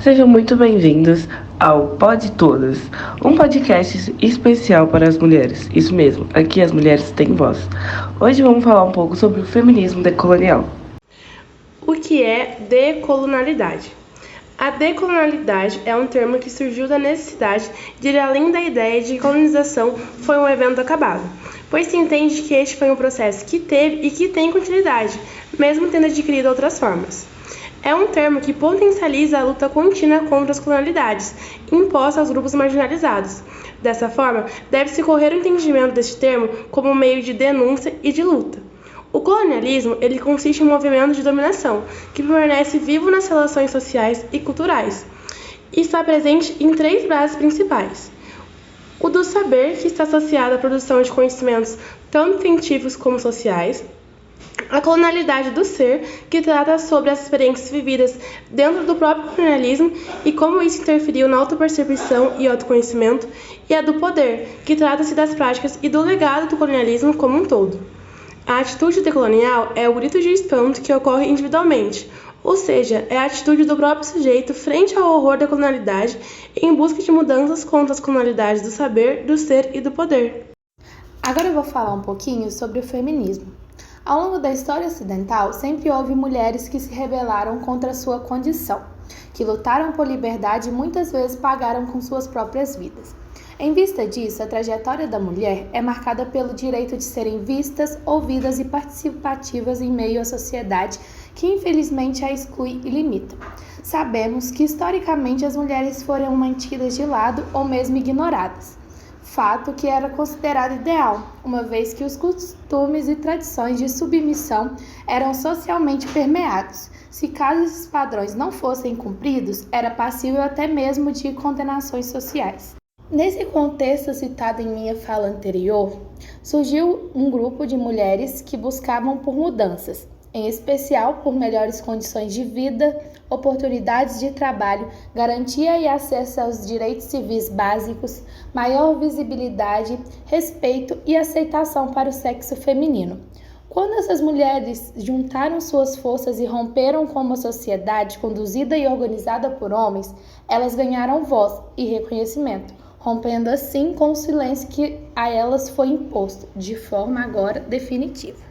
Sejam muito bem-vindos ao Pod Todas, um podcast especial para as mulheres. Isso mesmo, aqui as mulheres têm voz. Hoje vamos falar um pouco sobre o feminismo decolonial. O que é decolonialidade? A decolonialidade é um termo que surgiu da necessidade de ir além da ideia de que colonização foi um evento acabado, pois se entende que este foi um processo que teve e que tem continuidade, mesmo tendo adquirido outras formas. É um termo que potencializa a luta contínua contra as colonialidades impostas aos grupos marginalizados. Dessa forma, deve-se correr o entendimento deste termo como um meio de denúncia e de luta. O colonialismo ele consiste em um movimento de dominação que permanece vivo nas relações sociais e culturais e está presente em três bases principais. O do saber, que está associado à produção de conhecimentos tanto científicos como sociais. A colonialidade do ser, que trata sobre as experiências vividas dentro do próprio colonialismo e como isso interferiu na autopercepção e autoconhecimento, e a do poder, que trata-se das práticas e do legado do colonialismo como um todo. A atitude decolonial é o grito de espanto que ocorre individualmente, ou seja, é a atitude do próprio sujeito frente ao horror da colonialidade em busca de mudanças contra as colonialidades do saber, do ser e do poder. Agora eu vou falar um pouquinho sobre o feminismo. Ao longo da história ocidental, sempre houve mulheres que se rebelaram contra sua condição, que lutaram por liberdade e muitas vezes pagaram com suas próprias vidas. Em vista disso, a trajetória da mulher é marcada pelo direito de serem vistas, ouvidas e participativas em meio à sociedade que infelizmente a exclui e limita. Sabemos que historicamente as mulheres foram mantidas de lado ou mesmo ignoradas. Fato que era considerado ideal, uma vez que os costumes e tradições de submissão eram socialmente permeados. Se caso esses padrões não fossem cumpridos, era passível até mesmo de condenações sociais. Nesse contexto citado em minha fala anterior, surgiu um grupo de mulheres que buscavam por mudanças, em especial por melhores condições de vida, oportunidades de trabalho, garantia e acesso aos direitos civis básicos, maior visibilidade, respeito e aceitação para o sexo feminino. Quando essas mulheres juntaram suas forças e romperam com uma sociedade conduzida e organizada por homens, elas ganharam voz e reconhecimento, rompendo assim com o silêncio que a elas foi imposto, de forma agora definitiva.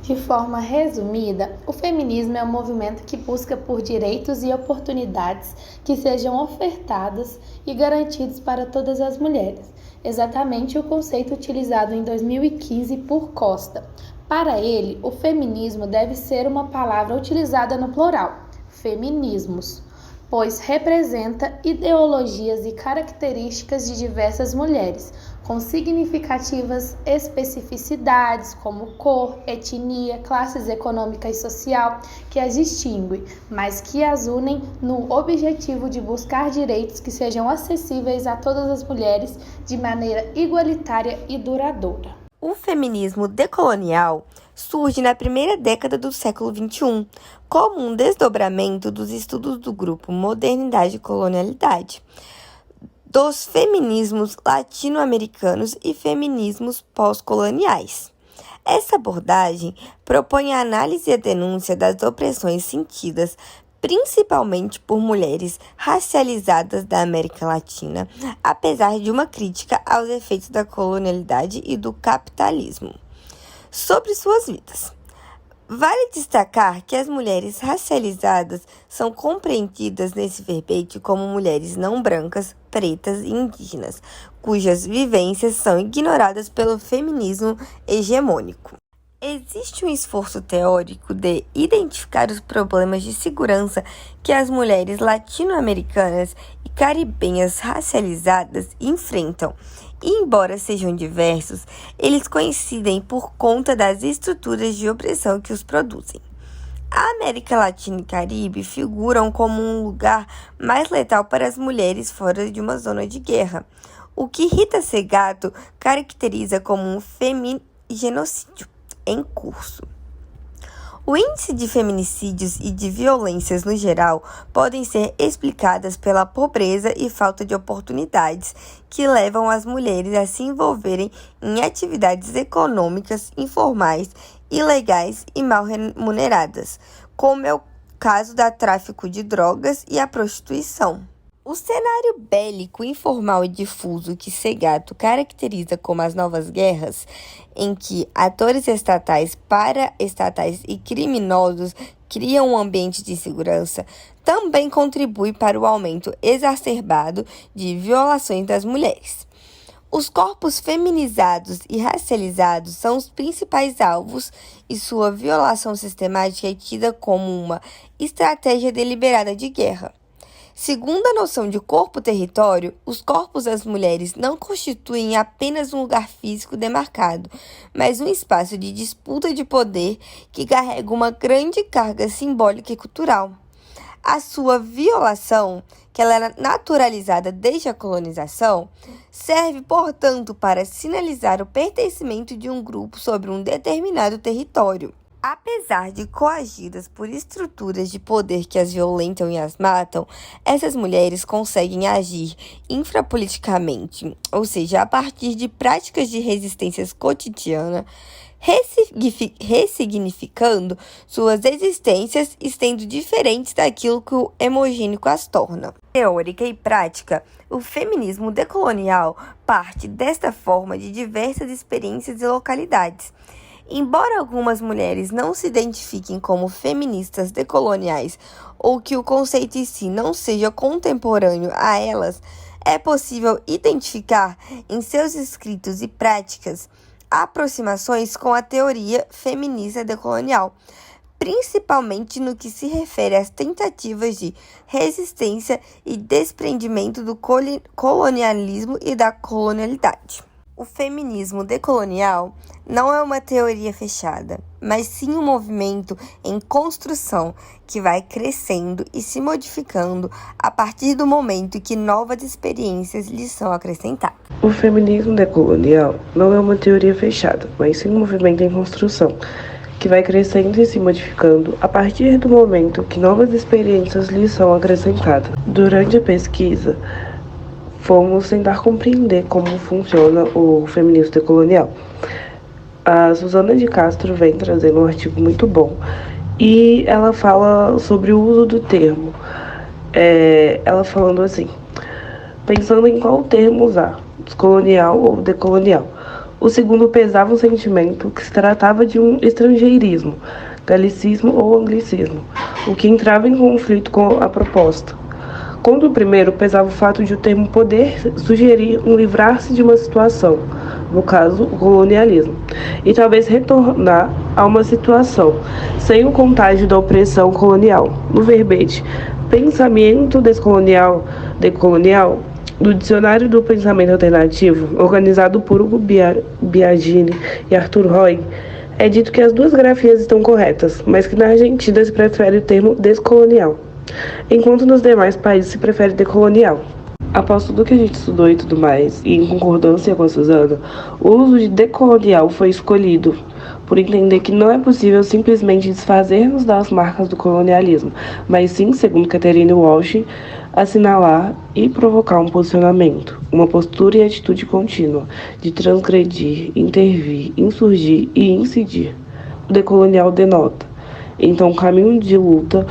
De forma resumida, o feminismo é um movimento que busca por direitos e oportunidades que sejam ofertadas e garantidos para todas as mulheres, exatamente o conceito utilizado em 2015 por Costa. Para ele, o feminismo deve ser uma palavra utilizada no plural, feminismos, pois representa ideologias e características de diversas mulheres, com significativas especificidades como cor, etnia, classes econômica e social que as distinguem, mas que as unem no objetivo de buscar direitos que sejam acessíveis a todas as mulheres de maneira igualitária e duradoura. O feminismo decolonial surge na primeira década do século XXI, como um desdobramento dos estudos do grupo Modernidade e Colonialidade, dos feminismos latino-americanos e feminismos pós-coloniais. Essa abordagem propõe a análise e a denúncia das opressões sentidas principalmente por mulheres racializadas da América Latina, apesar de uma crítica aos efeitos da colonialidade e do capitalismo sobre suas vidas. Vale destacar que as mulheres racializadas são compreendidas nesse verbete como mulheres não brancas, pretas e indígenas, cujas vivências são ignoradas pelo feminismo hegemônico. Existe um esforço teórico de identificar os problemas de segurança que as mulheres latino-americanas e caribenhas racializadas enfrentam, e embora sejam diversos, eles coincidem por conta das estruturas de opressão que os produzem. A América Latina e Caribe figuram como um lugar mais letal para as mulheres fora de uma zona de guerra, o que Rita Segato caracteriza como um femigenocídio em curso. O índice de feminicídios e de violências no geral podem ser explicadas pela pobreza e falta de oportunidades que levam as mulheres a se envolverem em atividades econômicas informais, ilegais e mal remuneradas, como é o caso do tráfico de drogas e a prostituição. O cenário bélico, informal e difuso que Segato caracteriza como as novas guerras, em que atores estatais, paraestatais e criminosos criam um ambiente de insegurança, também contribui para o aumento exacerbado de violações das mulheres. Os corpos feminizados e racializados são os principais alvos e sua violação sistemática é tida como uma estratégia deliberada de guerra. Segundo a noção de corpo-território, os corpos das mulheres não constituem apenas um lugar físico demarcado, mas um espaço de disputa de poder que carrega uma grande carga simbólica e cultural. A sua violação, que ela era naturalizada desde a colonização, serve, portanto, para sinalizar o pertencimento de um grupo sobre um determinado território. Apesar de coagidas por estruturas de poder que as violentam e as matam, essas mulheres conseguem agir infrapoliticamente, ou seja, a partir de práticas de resistência cotidiana, ressignificando suas existências e sendo diferentes daquilo que o hemogênico as torna. Teórica e prática, o feminismo decolonial parte desta forma de diversas experiências e localidades. Embora algumas mulheres não se identifiquem como feministas decoloniais ou que o conceito em si não seja contemporâneo a elas, é possível identificar em seus escritos e práticas aproximações com a teoria feminista decolonial, principalmente no que se refere às tentativas de resistência e desprendimento do colonialismo e da colonialidade. O feminismo decolonial não é uma teoria fechada, mas sim um movimento em construção que vai crescendo e se modificando a partir do momento que novas experiências lhe são acrescentadas. O feminismo decolonial não é uma teoria fechada, mas sim um movimento em construção que vai crescendo e se modificando a partir do momento que novas experiências lhe são acrescentadas. Durante a pesquisa, fomos tentar compreender como funciona o feminismo decolonial. A Susana de Castro vem trazendo um artigo muito bom e ela fala sobre o uso do termo. Ela falando assim, pensando em qual termo usar, descolonial ou decolonial. O segundo pesava o sentimento que se tratava de um estrangeirismo, galicismo ou anglicismo, o que entrava em conflito com a proposta. Quando o primeiro pesava o fato de o termo poder sugerir um livrar-se de uma situação, no caso, o colonialismo, e talvez retornar a uma situação sem o contágio da opressão colonial. No verbete Pensamento Descolonial, Decolonial, do Dicionário do Pensamento Alternativo, organizado por Hugo Biagini e Arthur Roy, é dito que as duas grafias estão corretas, mas que na Argentina se prefere o termo descolonial, enquanto nos demais países se prefere decolonial. Após tudo que a gente estudou e tudo mais, e em concordância com a Susana, o uso de decolonial foi escolhido por entender que não é possível simplesmente desfazer-nos das marcas do colonialismo, mas sim, segundo Catherine Walsh, assinalar e provocar um posicionamento, uma postura e atitude contínua de transgredir, intervir, insurgir e incidir. O decolonial denota, então, um caminho de luta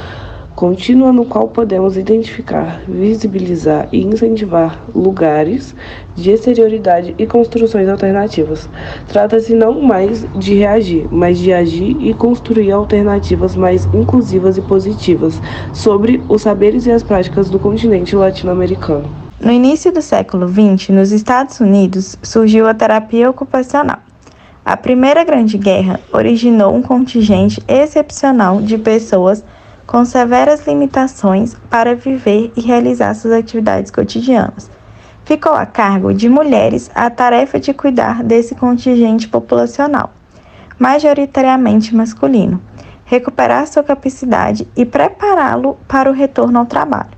contínua no qual podemos identificar, visibilizar e incentivar lugares de exterioridade e construções alternativas. Trata-se não mais de reagir, mas de agir e construir alternativas mais inclusivas e positivas sobre os saberes e as práticas do continente latino-americano. No início do século XX, nos Estados Unidos, surgiu a terapia ocupacional. A Primeira Grande Guerra originou um contingente excepcional de pessoas com severas limitações para viver e realizar suas atividades cotidianas. Ficou a cargo de mulheres a tarefa de cuidar desse contingente populacional, majoritariamente masculino, recuperar sua capacidade e prepará-lo para o retorno ao trabalho.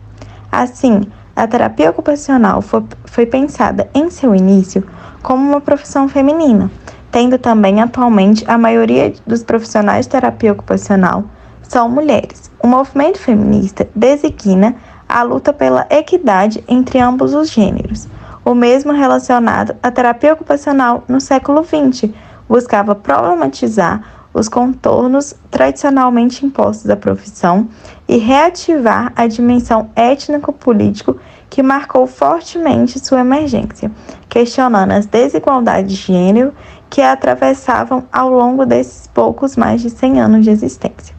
Assim, a terapia ocupacional foi pensada em seu início como uma profissão feminina, tendo também atualmente a maioria dos profissionais de terapia ocupacional são mulheres. O movimento feminista designa a luta pela equidade entre ambos os gêneros. O mesmo relacionado à terapia ocupacional no século XX buscava problematizar os contornos tradicionalmente impostos à profissão e reativar a dimensão étnico-político que marcou fortemente sua emergência, questionando as desigualdades de gênero que a atravessavam ao longo desses poucos mais de 100 anos de existência.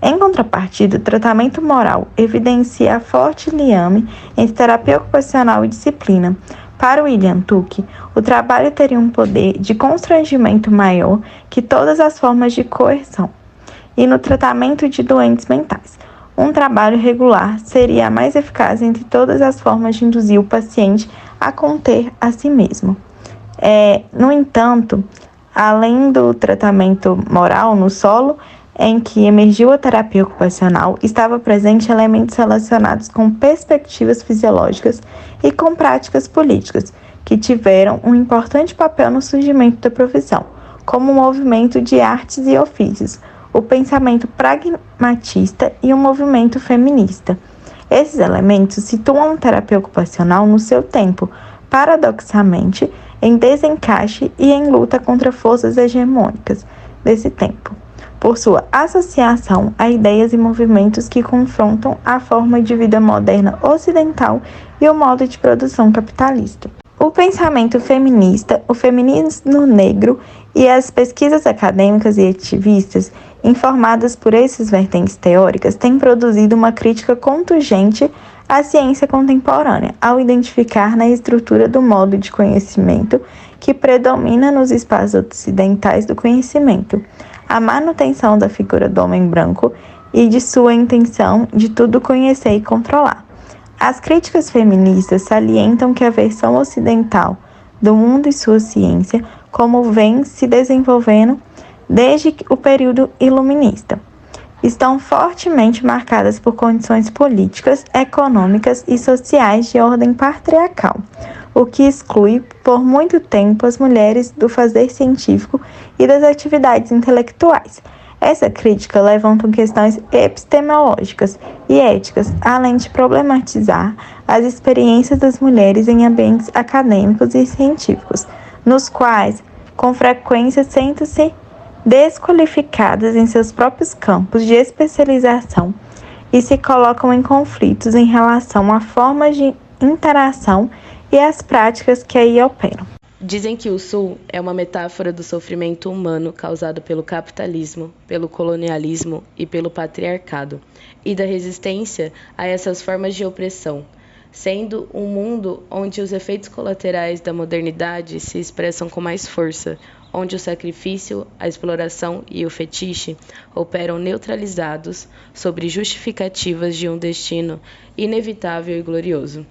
Em contrapartida, o tratamento moral evidencia a forte liame entre terapia ocupacional e disciplina. Para William Tuck, o trabalho teria um poder de constrangimento maior que todas as formas de coerção. E no tratamento de doentes mentais, um trabalho regular seria a mais eficaz entre todas as formas de induzir o paciente a conter a si mesmo. No entanto, além do tratamento moral no solo, em que emergiu a terapia ocupacional, estava presente elementos relacionados com perspectivas fisiológicas e com práticas políticas, que tiveram um importante papel no surgimento da profissão, como o movimento de artes e ofícios, o pensamento pragmatista e o movimento feminista. Esses elementos situam a terapia ocupacional no seu tempo, paradoxalmente, em desencaixe e em luta contra forças hegemônicas desse tempo, por sua associação a ideias e movimentos que confrontam a forma de vida moderna ocidental e o modo de produção capitalista. O pensamento feminista, o feminismo negro e as pesquisas acadêmicas e ativistas informadas por essas vertentes teóricas têm produzido uma crítica contundente à ciência contemporânea, ao identificar na estrutura do modo de conhecimento que predomina nos espaços ocidentais do conhecimento a manutenção da figura do homem branco e de sua intenção de tudo conhecer e controlar. As críticas feministas salientam que a versão ocidental do mundo e sua ciência, como vem se desenvolvendo desde o período iluminista, estão fortemente marcadas por condições políticas, econômicas e sociais de ordem patriarcal, o que exclui por muito tempo as mulheres do fazer científico e das atividades intelectuais. Essa crítica levanta questões epistemológicas e éticas, além de problematizar as experiências das mulheres em ambientes acadêmicos e científicos, nos quais, com frequência, sentem-se desqualificadas em seus próprios campos de especialização e se colocam em conflitos em relação a formas de interação e as práticas que aí operam. Dizem que o Sul é uma metáfora do sofrimento humano causado pelo capitalismo, pelo colonialismo e pelo patriarcado, e da resistência a essas formas de opressão, sendo um mundo onde os efeitos colaterais da modernidade se expressam com mais força, onde o sacrifício, a exploração e o fetiche operam neutralizados sobre justificativas de um destino inevitável e glorioso.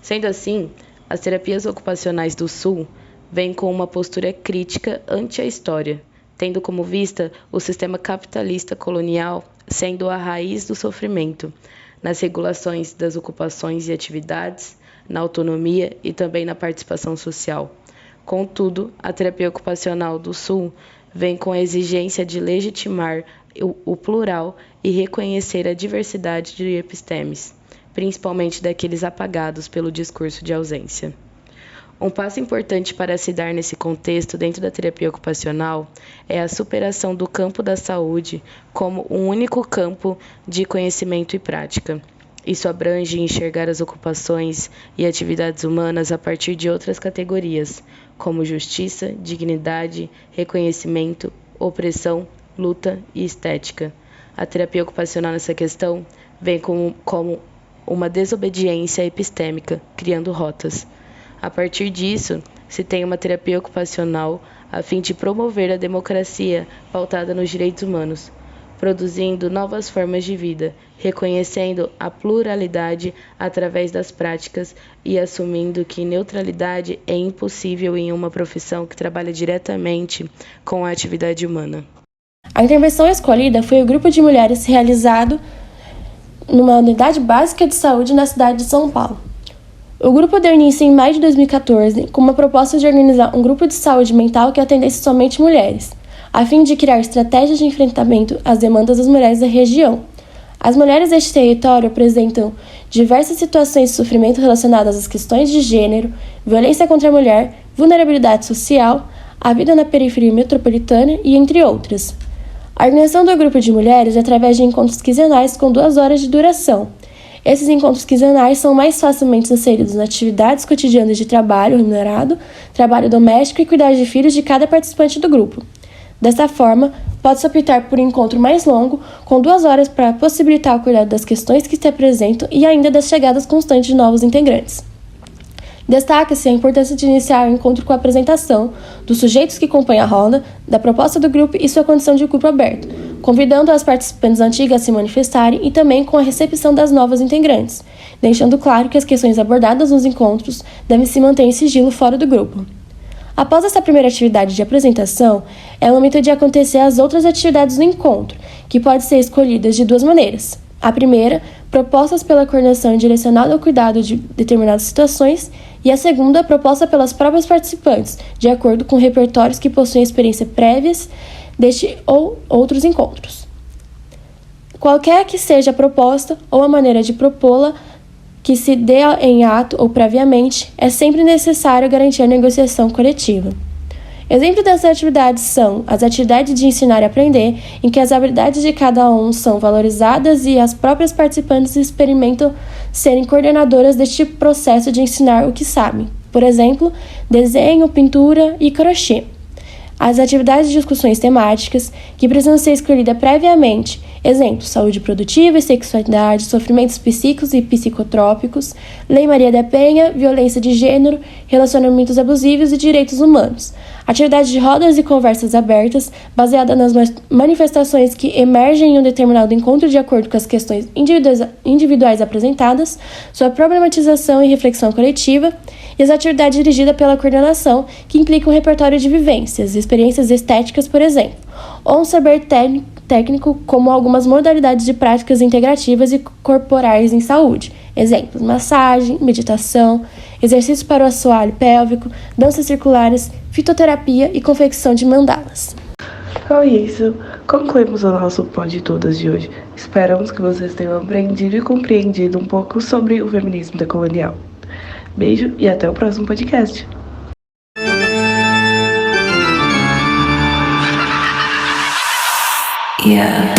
Sendo assim, as terapias ocupacionais do Sul vêm com uma postura crítica ante a história, tendo como vista o sistema capitalista colonial sendo a raiz do sofrimento, nas regulações das ocupações e atividades, na autonomia e também na participação social. Contudo, a terapia ocupacional do Sul vem com a exigência de legitimar o plural e reconhecer a diversidade de epistemes, principalmente daqueles apagados pelo discurso de ausência. Um passo importante para se dar nesse contexto dentro da terapia ocupacional é a superação do campo da saúde como um único campo de conhecimento e prática. Isso abrange enxergar as ocupações e atividades humanas a partir de outras categorias, como justiça, dignidade, reconhecimento, opressão, luta e estética. A terapia ocupacional nessa questão vem como uma desobediência epistêmica, criando rotas. A partir disso, se tem uma terapia ocupacional a fim de promover a democracia pautada nos direitos humanos, produzindo novas formas de vida, reconhecendo a pluralidade através das práticas e assumindo que neutralidade é impossível em uma profissão que trabalha diretamente com a atividade humana. A intervenção escolhida foi o grupo de mulheres realizado numa unidade básica de saúde na cidade de São Paulo. O grupo deu início em maio de 2014 com uma proposta de organizar um grupo de saúde mental que atendesse somente mulheres, a fim de criar estratégias de enfrentamento às demandas das mulheres da região. As mulheres deste território apresentam diversas situações de sofrimento relacionadas às questões de gênero, violência contra a mulher, vulnerabilidade social, a vida na periferia metropolitana e entre outras. A organização do grupo de mulheres é através de encontros quinzenais com 2 horas de duração. Esses encontros quinzenais são mais facilmente inseridos nas atividades cotidianas de trabalho remunerado, trabalho doméstico e cuidar de filhos de cada participante do grupo. Desta forma, pode-se optar por um encontro mais longo, com 2 horas para possibilitar o cuidado das questões que se apresentam e ainda das chegadas constantes de novos integrantes. Destaca-se a importância de iniciar o encontro com a apresentação dos sujeitos que compõem a roda, da proposta do grupo e sua condição de grupo aberto, convidando as participantes antigas a se manifestarem e também com a recepção das novas integrantes, deixando claro que as questões abordadas nos encontros devem se manter em sigilo fora do grupo. Após essa primeira atividade de apresentação, é o momento de acontecer as outras atividades do encontro, que podem ser escolhidas de 2 maneiras. A primeira, propostas pela coordenação direcionada ao cuidado de determinadas situações, e a segunda, proposta pelas próprias participantes, de acordo com repertórios que possuem experiência prévias deste ou outros encontros. Qualquer que seja a proposta ou a maneira de propô-la, que se dê em ato ou previamente, é sempre necessário garantir a negociação coletiva. Exemplos dessas atividades são as atividades de ensinar e aprender, em que as habilidades de cada um são valorizadas e as próprias participantes experimentam serem coordenadoras deste processo de ensinar o que sabem. Por exemplo, desenho, pintura e crochê. As atividades de discussões temáticas, que precisam ser escolhidas previamente, exemplo, saúde produtiva e sexualidade, sofrimentos psíquicos e psicotrópicos, Lei Maria da Penha, violência de gênero, relacionamentos abusivos e direitos humanos. Atividades de rodas e conversas abertas, baseadas nas manifestações que emergem em um determinado encontro de acordo com as questões individuais apresentadas, sua problematização e reflexão coletiva, e as atividades dirigidas pela coordenação, que implicam um repertório de vivências, experiências estéticas, por exemplo, ou um saber técnico, como algumas modalidades de práticas integrativas e corporais em saúde. Exemplos: massagem, meditação, exercícios para o assoalho pélvico, danças circulares, fitoterapia e confecção de mandalas. Com isso, concluímos o nosso Pode Todas de hoje. Esperamos que vocês tenham aprendido e compreendido um pouco sobre o feminismo decolonial. Beijo e até o próximo podcast. Yeah.